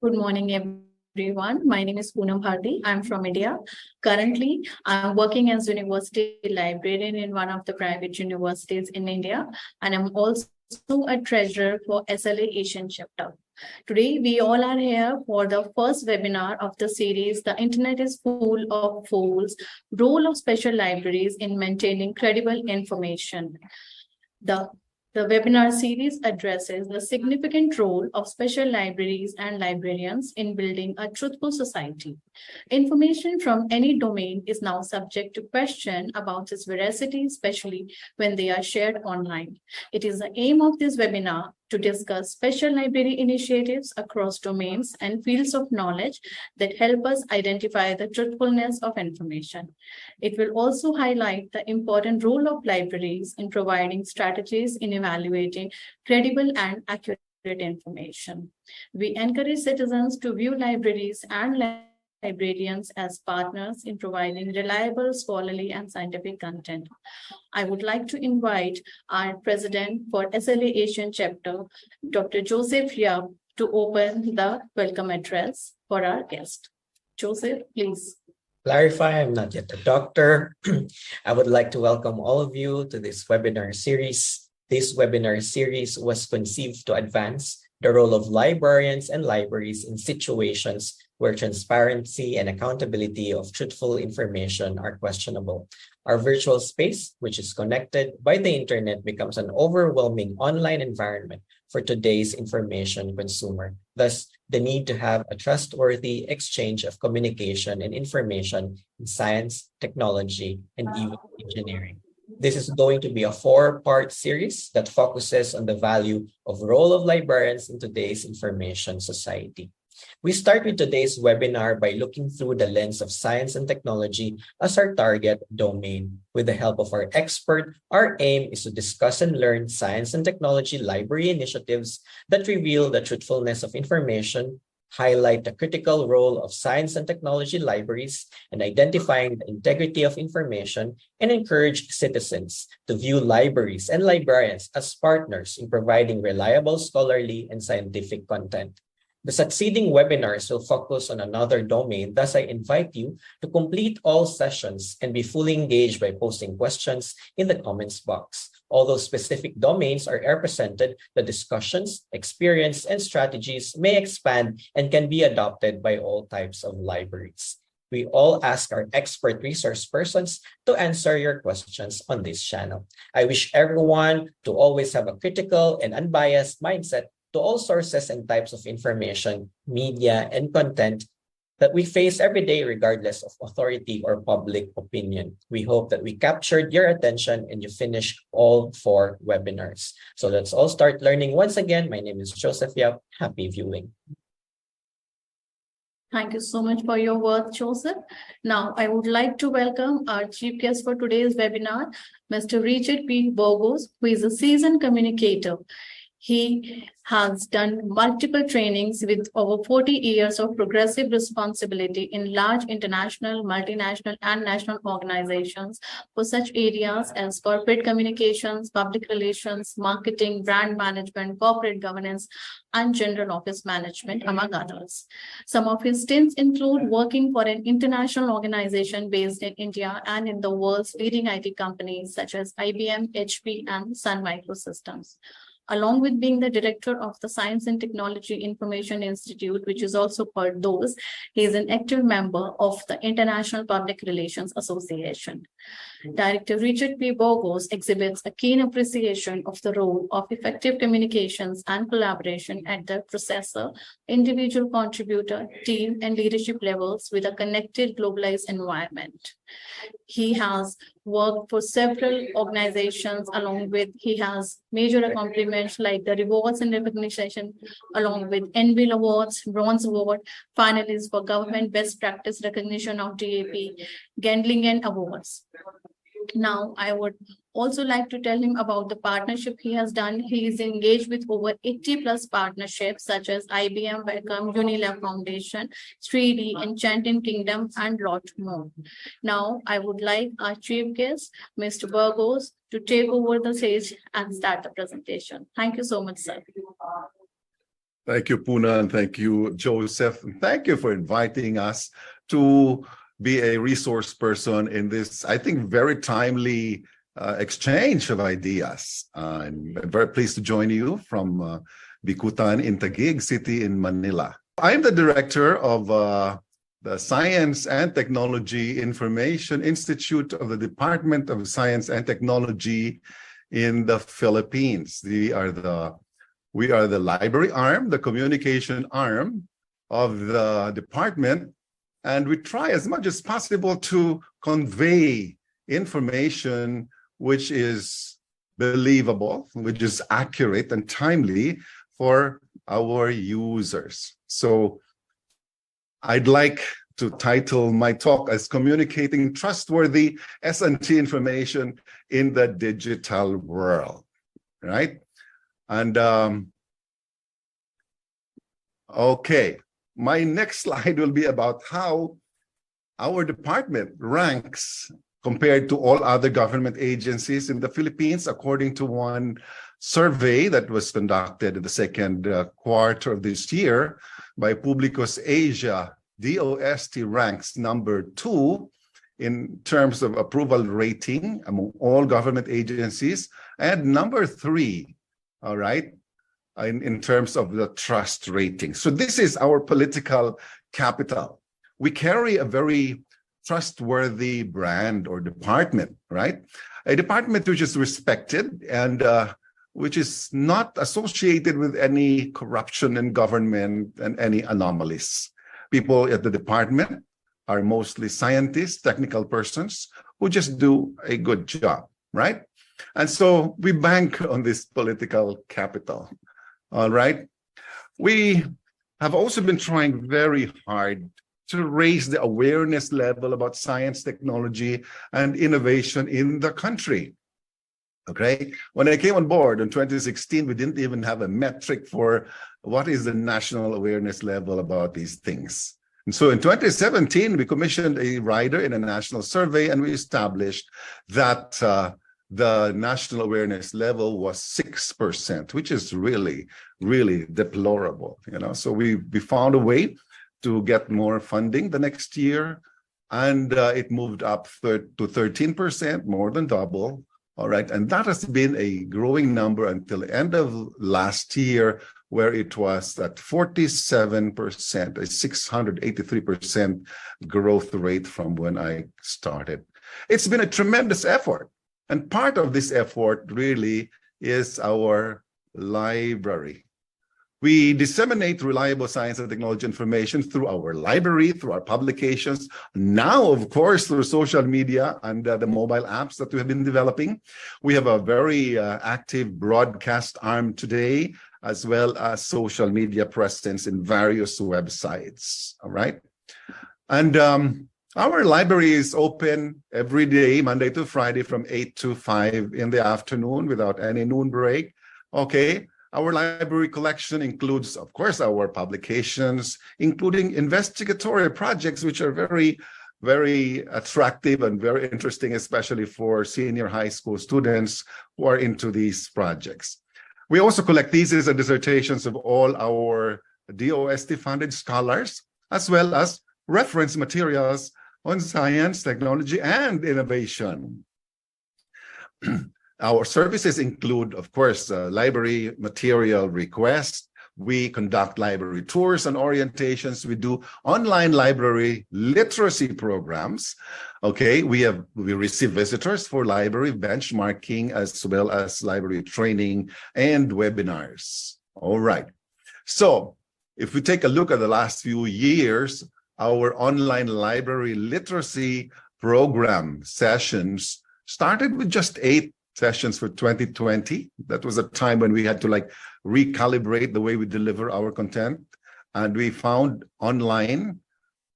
Good morning, everyone. My name is Poonam Bharti. I'm from India. Currently, I'm working as university librarian in one of the private universities in India, and I'm also a treasurer for SLA Asian chapter. Today, we all are here for the first webinar of the series, The Internet is Full of Fools, Role of Special Libraries in Maintaining Credible Information. The webinar series addresses the significant role of special libraries and librarians in building a truthful society. Information from any domain is now subject to question about its veracity, especially when they are shared online. It is the aim of this webinar to discuss special library initiatives across domains and fields of knowledge that help us identify the truthfulness of information. It will also highlight the important role of libraries in providing strategies in evaluating credible and accurate information. We encourage citizens to view libraries and librarians as partners in providing reliable, scholarly, and scientific content. I would like to invite our president for SLA Asian chapter, Dr. Joseph Yap, to open the welcome address for our guest. Joseph, please. Clarify, I'm not yet a doctor. I would like to welcome all of you to this webinar series. This webinar series was conceived to advance the role of librarians and libraries in situations where transparency and accountability of truthful information are questionable. Our virtual space, which is connected by the internet, becomes an overwhelming online environment for today's information consumer. Thus, the need to have a trustworthy exchange of communication and information in science, technology, and even engineering. This is going to be a 4-part series that focuses on the value of role of librarians in today's information society. We start with today's webinar by looking through the lens of science and technology as our target domain. With the help of our expert, our aim is to discuss and learn science and technology library initiatives that reveal the truthfulness of information, highlight the critical role of science and technology libraries in identifying the integrity of information, and encourage citizens to view libraries and librarians as partners in providing reliable scholarly and scientific content. The succeeding webinars will focus on another domain, thus I invite you to complete all sessions and be fully engaged by posting questions in the comments box. Although specific domains are represented, the discussions, experience, and strategies may expand and can be adopted by all types of libraries. We all ask our expert resource persons to answer your questions on this channel. I wish everyone to always have a critical and unbiased mindset to all sources and types of information, media, and content that we face every day regardless of authority or public opinion. We hope that we captured your attention and you finish all 4 webinars. So let's all start learning. Once again, my name is Joseph Yap. Happy viewing. Thank you so much for your words, Joseph. Now, I would like to welcome our chief guest for today's webinar, Mr. Richard P. Burgos, who is a seasoned communicator. He has done multiple trainings with over 40 years of progressive responsibility in large international, multinational, and national organizations for such areas as corporate communications, public relations, marketing, brand management, corporate governance, and general office management, among others. Some of his stints include working for an international organization based in India and in the world's leading IT companies such as IBM, HP, and Sun Microsystems. Along with being the director of the Science and Technology Information Institute, which is also called DOST, he is an active member of the International Public Relations Association. Director Richard P. Burgos exhibits a keen appreciation of the role of effective communications and collaboration at the processor, individual contributor, team, and leadership levels with a connected, globalized environment. He has worked for several organizations he has major accomplishments like the rewards and recognition along with Envil Awards, Bronze Award, finalists for Government Best Practice Recognition of DAP, Gendlingen Awards. Now, I would also like to tell him about the partnership he has done. He is engaged with over 80 plus partnerships such as IBM, Wacom, Unilever Foundation, 3D, Enchanting Kingdom, and lot more. Now, I would like our chief guest, Mr. Burgos, to take over the stage and start the presentation. Thank you so much, sir. Thank you, Poonam, and thank you, Joseph. And thank you for inviting us to be a resource person in this, I think, very timely exchange of ideas. I'm very pleased to join you from Bikutan in Taguig City in Manila. I'm the director of the Science and Technology Information Institute of the Department of Science and Technology in the Philippines. We are the library arm, the communication arm of the department, and we try as much as possible to convey information which is believable, which is accurate and timely for our users. So I'd like to title my talk as Communicating Trustworthy S&T Information in the Digital World, right? And okay, my next slide will be about how our department ranks compared to all other government agencies in the Philippines, according to one survey that was conducted in the second quarter of this year by Publicos Asia. DOST ranks number 2 in terms of approval rating among all government agencies, and number 3, all right, in terms of the trust rating. So this is our political capital. We carry a very trustworthy brand or department, right? A department which is respected and which is not associated with any corruption in government and any anomalies. People at the department are mostly scientists, technical persons who just do a good job, right? And so we bank on this political capital, all right? We have also been trying very hard to raise the awareness level about science, technology, and innovation in the country. Okay, when I came on board in 2016, we didn't even have a metric for what is the national awareness level about these things. And so in 2017, we commissioned a rider in a national survey, and we established that the national awareness level was 6%, which is really, really deplorable. You know, so we found a way to get more funding the next year, and it moved up to 13%, more than double. All right, and that has been a growing number until the end of last year, where it was at 47%, a 683% growth rate from when I started. It's been a tremendous effort. And part of this effort really is our library. We disseminate reliable science and technology information through our library, through our publications, now, of course, through social media and the mobile apps that we have been developing. We have a very active broadcast arm today, as well as social media presence in various websites, all right? And our library is open every day, Monday to Friday, from 8 to 5 in the afternoon without any noon break, okay? Our library collection includes, of course, our publications, including investigatory projects, which are very, very attractive and very interesting, especially for senior high school students who are into these projects. We also collect theses and dissertations of all our DOST-funded scholars, as well as reference materials on science, technology, and innovation. Our services include, of course, library material requests. We conduct library tours and orientations. We do online library literacy programs. Okay, we receive visitors for library benchmarking, as well as library training and webinars. All right. So if we take a look at the last few years, our online library literacy program sessions started with just 8 sessions for 2020. That was a time when we had to recalibrate the way we deliver our content. And we found online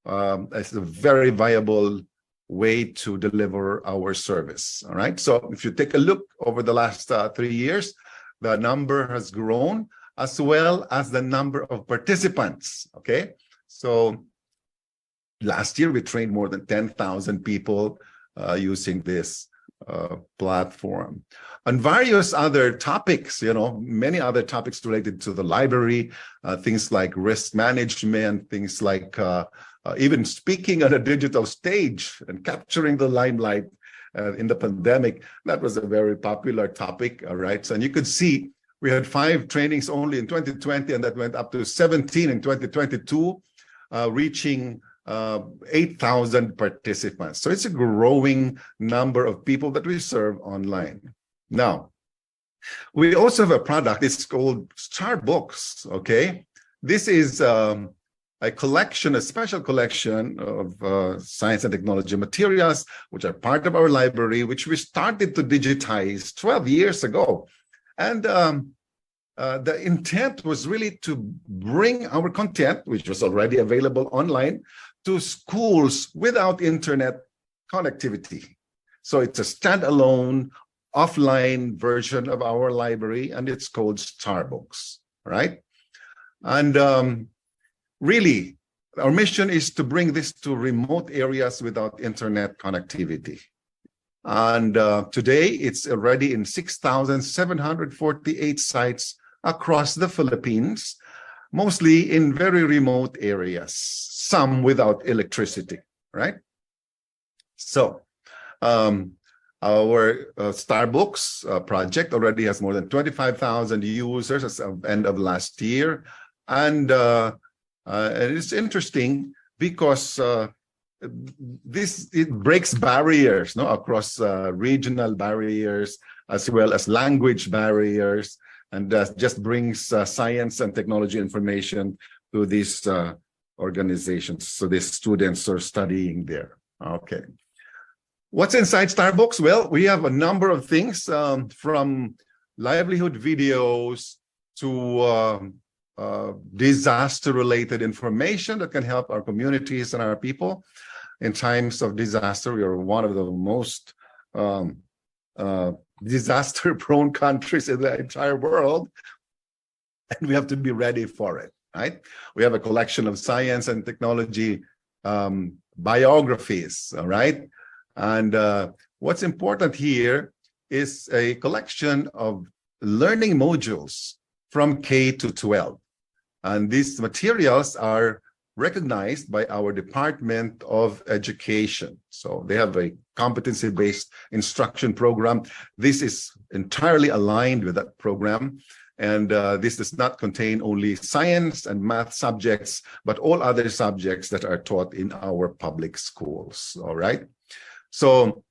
as a very viable way to deliver our service, all right? So if you take a look over the last 3 years, the number has grown, as well as the number of participants, okay? So last year, we trained more than 10,000 people using this platform. And various other topics, many other topics related to the library, things like risk management, things like even speaking on a digital stage and capturing the limelight in the pandemic. That was a very popular topic, all right? So, and you could see we had 5 trainings only in 2020, and that went up to 17 in 2022, reaching 8,000 participants. So it's a growing number of people that we serve online. Now, we also have a product, it's called Starbooks, okay? This is a collection, a special collection of science and technology materials, which are part of our library, which we started to digitize 12 years ago. And the intent was really to bring our content, which was already available online, to schools without internet connectivity. So it's a standalone, offline version of our library, and it's called Starbooks, right? And really, our mission is to bring this to remote areas without internet connectivity. And today, it's already in 6,748 sites across the Philippines, mostly in very remote areas, some without electricity, right? So our Starbooks project already has more than 25,000 users as of end of last year. And it's interesting because it breaks barriers across regional barriers as well as language barriers, and just brings science and technology information to these organizations. So these students are studying there. Okay. What's inside Starbooks? Well, we have a number of things from livelihood videos to disaster-related information that can help our communities and our people. In times of disaster, we are one of the most disaster-prone countries in the entire world, and we have to be ready for it, right? We have a collection of science and technology biographies, all right? And what's important here is a collection of learning modules from K to 12. And these materials are recognized by our Department of Education. So they have a competency-based instruction program. This is entirely aligned with that program. And this does not contain only science and math subjects, but all other subjects that are taught in our public schools, all right? So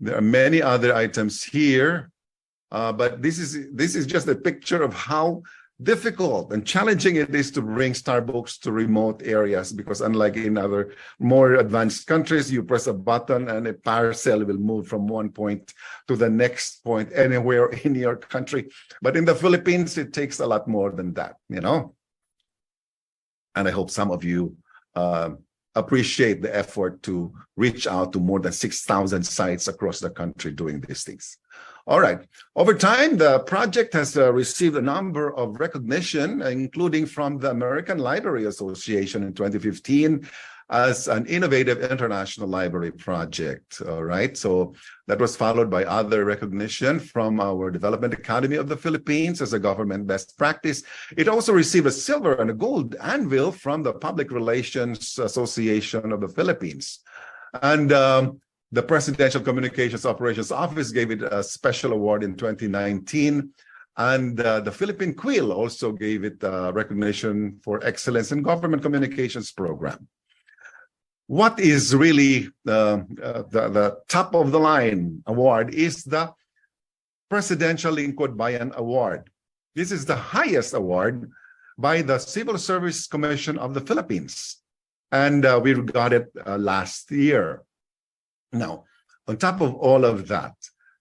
there are many other items here, but this is just a picture of how difficult and challenging it is to bring Starbooks to remote areas, because unlike in other more advanced countries, you press a button and a parcel will move from one point to the next point anywhere in your country. But in the Philippines, it takes a lot more than that, And I hope some of you appreciate the effort to reach out to more than 6,000 sites across the country doing these things. All right. Over time, the project has received a number of recognition, including from the American Library Association in 2015 as an innovative international library project. All right. So that was followed by other recognition from our Development Academy of the Philippines as a government best practice. It also received a silver and a gold anvil from the Public Relations Association of the Philippines. And the Presidential Communications Operations Office gave it a special award in 2019. And the Philippine Quill also gave it recognition for excellence in government communications program. What is really the top of the line award is the Presidential Lingkod Bayan Award. This is the highest award by the Civil Service Commission of the Philippines. And we got it last year. Now, on top of all of that,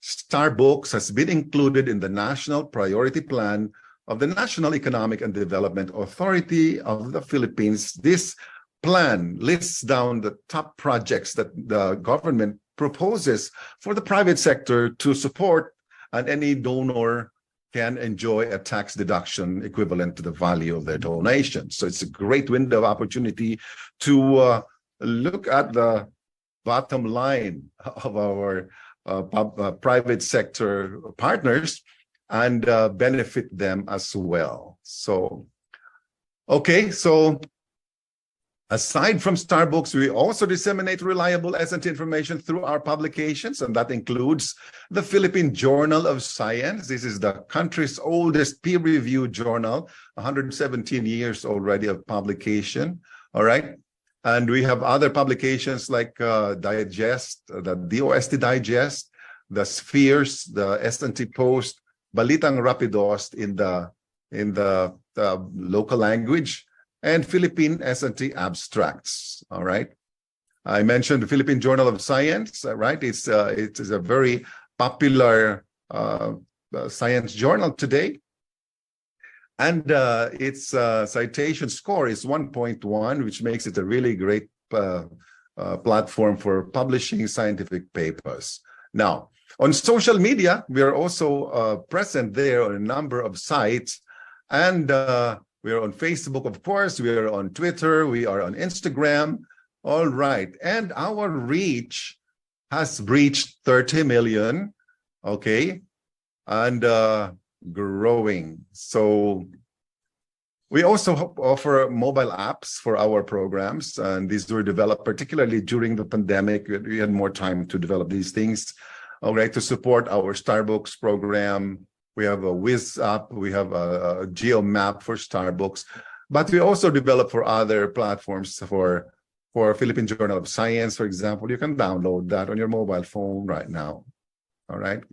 Starbooks has been included in the National Priority Plan of the National Economic and Development Authority of the Philippines. This plan lists down the top projects that the government proposes for the private sector to support, and any donor can enjoy a tax deduction equivalent to the value of their donation. So it's a great window of opportunity to look at the bottom line of our private sector partners and benefit them as well. So, okay, so aside from Starbucks, we also disseminate reliable S&T information through our publications, and that includes the Philippine Journal of Science. This is the country's oldest peer-reviewed journal, 117 years already of publication, all right? And we have other publications like Digest, the DOST Digest, the Spheres, the S&T Post, Balitang Rapidos in the local language, and Philippine S&T Abstracts, all right? I mentioned the Philippine Journal of Science, right? It is a very popular science journal today. And its citation score is 1.1, which makes it a really great platform for publishing scientific papers. Now, on social media, we are also present there on a number of sites, and we are on Facebook, of course, we are on Twitter, we are on Instagram, all right. And our reach has reached 30 million, okay, and growing. So we also offer mobile apps for our programs, and these were developed particularly during the pandemic. We had more time to develop these things, all right, to support our Starbucks program. We have a Wiz app, we have a geo map for Starbucks, but we also develop for other platforms for Philippine Journal of Science, for example. You can download that on your mobile phone right now, all right?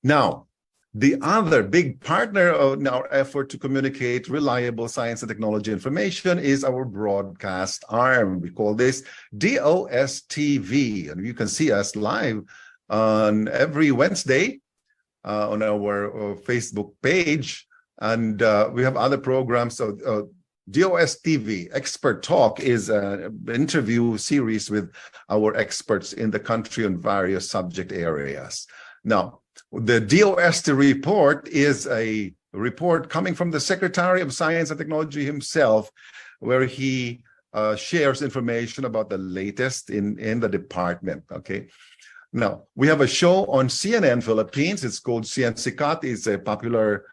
Now, the other big partner in our effort to communicate reliable science and technology information is our broadcast arm. We call this DOST TV, and you can see us live on every Wednesday on our Facebook page, and we have other programs. So DOST TV Expert Talk is an interview series with our experts in the country on various subject areas. Now, the DOST report is a report coming from the Secretary of Science and Technology himself, where he shares information about the latest in the department, okay? Now, we have a show on CNN Philippines. It's called CN Sikat. It's a popular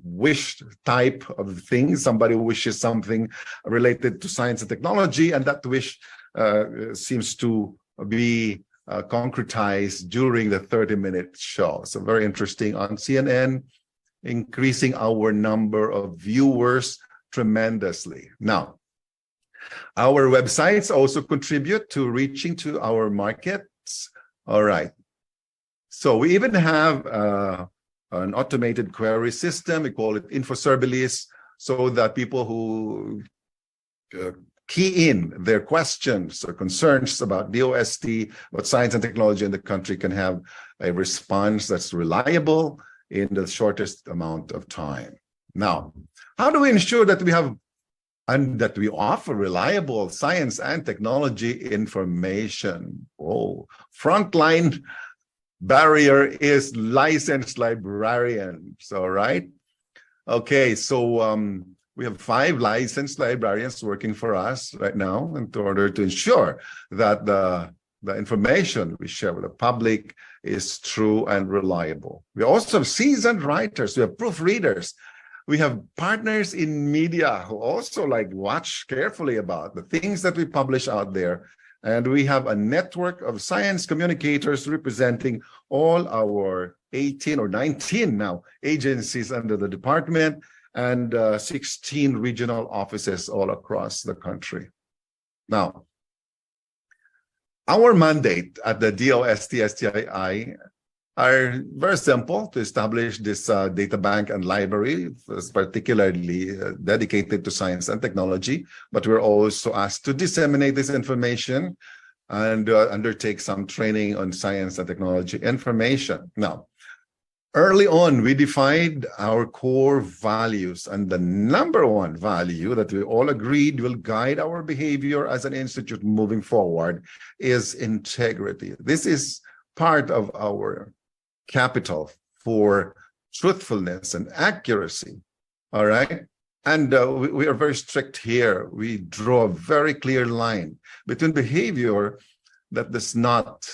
wish type of thing. Somebody wishes something related to science and technology, and that wish seems to be concretized during the 30-minute show. So very interesting on CNN, increasing our number of viewers tremendously. Now, our websites also contribute to reaching to our markets. All right. So we even have an automated query system. We call it InfoServilis, so that people who key in their questions or concerns about DOST, about science and technology in the country, can have a response that's reliable in the shortest amount of time. Now, how do we ensure that we have and that we offer reliable science and technology information? Oh, frontline barrier is licensed librarians, all right? Okay, so we have 5 licensed librarians working for us right now in order to ensure that the information we share with the public is true and reliable. We also have seasoned writers, we have proofreaders, we have partners in media who also watch carefully about the things that we publish out there. And we have a network of science communicators representing all our 18 or 19 now agencies under the department, and 16 regional offices all across the country. Now, our mandate at the DOST STII are very simple: to establish this data bank and library, particularly dedicated to science and technology, but we're also asked to disseminate this information and undertake some training on science and technology information. Now, early on, we defined our core values, and the number one value that we all agreed will guide our behavior as an institute moving forward is integrity. This is part of our capital for truthfulness and accuracy, all right? And we are very strict here. We draw a very clear line between behavior that does not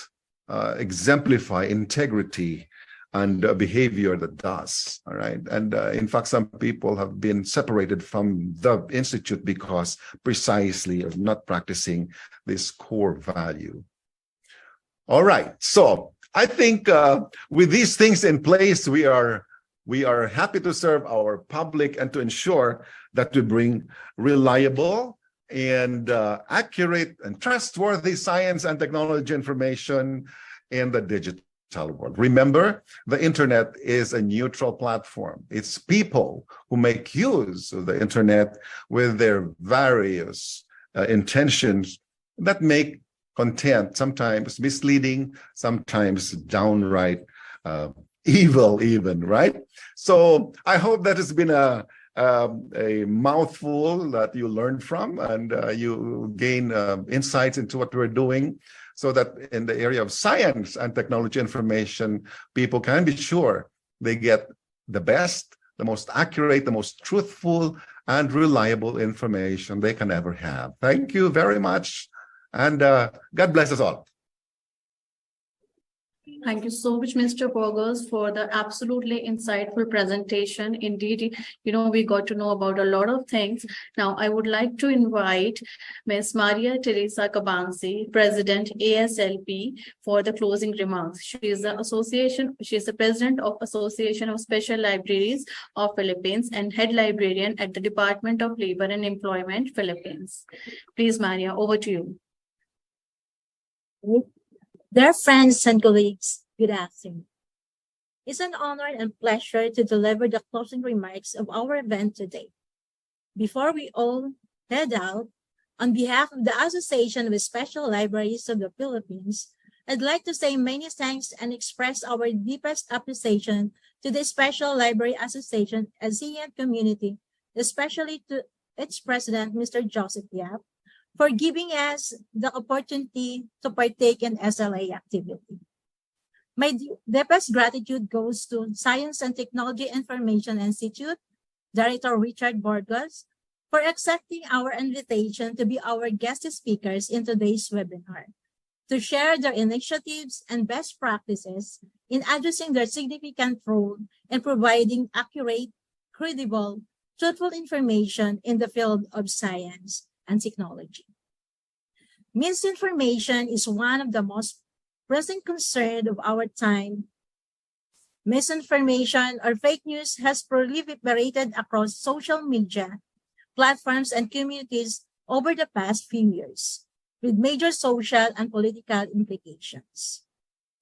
exemplify integrity and behavior that does. All right. And in fact, some people have been separated from the institute because precisely of not practicing this core value. All right. So I think with these things in place, we are happy to serve our public and to ensure that we bring reliable and accurate and trustworthy science and technology information in the digital world. Remember, the internet is a neutral platform. It's people who make use of the internet with their various intentions that make content sometimes misleading, sometimes downright evil even, right? So I hope that has been a mouthful that you learned from, and you gain insights into what we're doing, so that in the area of science and technology information, people can be sure they get the best, the most accurate, the most truthful and reliable information they can ever have. Thank you very much. And God bless us all. Thank you so much, Mr. Burgos, for the absolutely insightful presentation. Indeed, we got to know about a lot of things. Now, I would like to invite Ms. Maria Teresa Cabance, President ASLP, for the closing remarks. She is the President of Association of Special Libraries of Philippines and Head Librarian at the Department of Labor and Employment, Philippines. Please, Maria, over to you. Dear friends and colleagues, good afternoon. It's an honor and pleasure to deliver the closing remarks of our event today. Before we all head out, on behalf of the Association of Special Libraries of the Philippines, I'd like to say many thanks and express our deepest appreciation to the Special Library Association ASEAN community, especially to its president, Mr. Joseph Yap, for giving us the opportunity to partake in SLA activity. My deepest gratitude goes to Science and Technology Information Institute, Director Richard Burgos, for accepting our invitation to be our guest speakers in today's webinar, to share their initiatives and best practices in addressing their significant role in providing accurate, credible, truthful information in the field of science and technology. Misinformation is one of the most pressing concerns of our time. Misinformation or fake news has proliferated across social media platforms and communities over the past few years, with major social and political implications.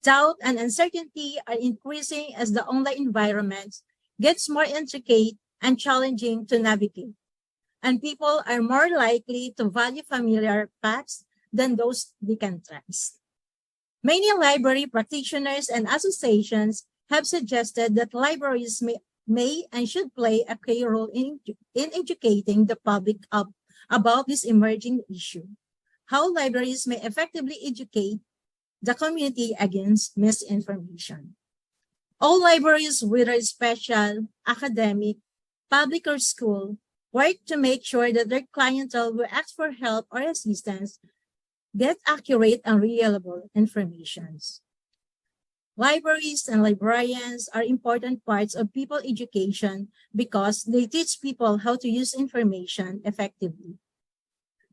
Doubt and uncertainty are increasing as the online environment gets more intricate and challenging to navigate, and people are more likely to value familiar facts than those they can trust. Many library practitioners and associations have suggested that libraries may and should play a key role in educating the public about this emerging issue, how libraries may effectively educate the community against misinformation. All libraries, whether special, academic, public, or school, work to make sure that their clientele will ask for help or assistance get accurate and reliable information. Libraries and librarians are important parts of people education because they teach people how to use information effectively.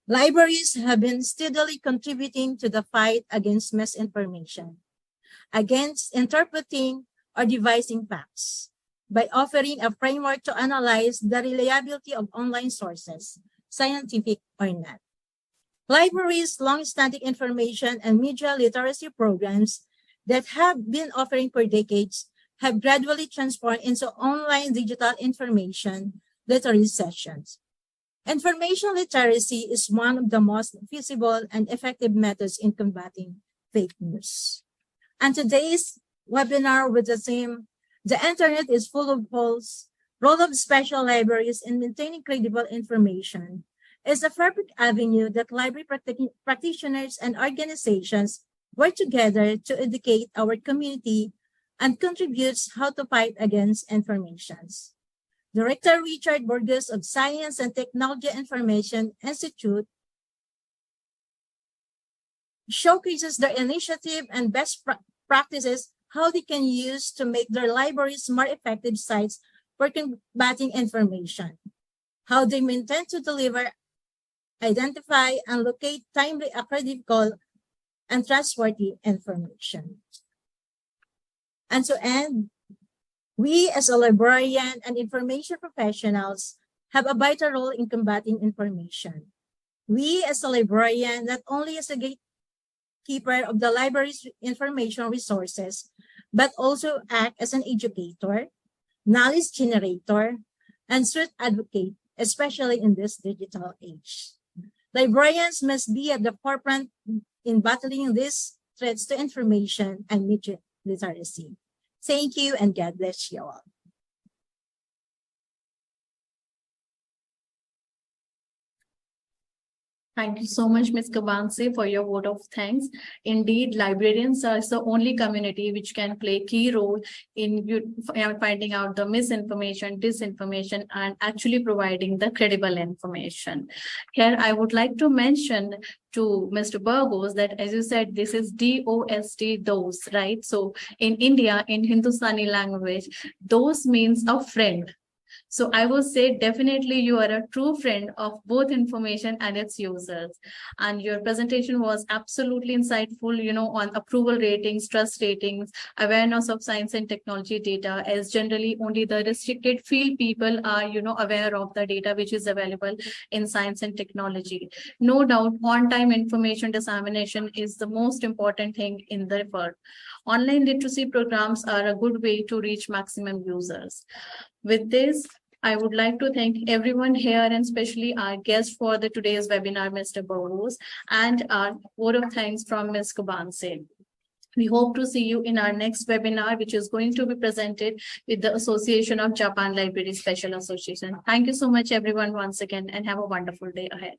Libraries have been steadily contributing to the fight against misinformation, against interpreting or devising facts, by offering a framework to analyze the reliability of online sources, scientific or not. Libraries' long-standing information and media literacy programs that have been offering for decades have gradually transformed into online digital information literacy sessions. Information literacy is one of the most feasible and effective methods in combating fake news. And today's webinar with the theme, "The Internet is Full of Holes, Role of Special Libraries in Maintaining Credible Information," is a perfect avenue that library practitioners and organizations work together to educate our community and contributes how to fight against informations. Director Richard Burgos of Science and Technology Information Institute showcases their initiative and best practices, how they can use to make their libraries more effective sites for combating information, how they intend to deliver, identify, and locate timely, critical, and trustworthy information. And to end, we as a librarian and information professionals have a vital role in combating information. We as a librarian, not only as a gatekeeper of the library's information resources, but also act as an educator, knowledge generator, and truth advocate, especially in this digital age. Librarians must be at the forefront in battling these threats to information and media literacy. Thank you, and God bless you all. Thank you so much, Ms. Cabance, for your vote of thanks. Indeed, librarians are the only community which can play a key role in finding out the misinformation, disinformation, and actually providing the credible information. Here, I would like to mention to Mr. Burgos that, as you said, this is DOST, right? So in India, in Hindustani language, DOST means a friend. So I would say definitely you are a true friend of both information and its users. And your presentation was absolutely insightful, on approval ratings, trust ratings, awareness of science and technology data, as generally only the restricted field people are, aware of the data which is available in science and technology. No doubt, on-time information dissemination is the most important thing in the effort. Online literacy programs are a good way to reach maximum users. With this, I would like to thank everyone here and especially our guest for today's webinar, Mr. Burgos, and our vote of thanks from Ms. Cabance. We hope to see you in our next webinar, which is going to be presented with the Association of Japan Library Special Association. Thank you so much, everyone, once again, and have a wonderful day ahead.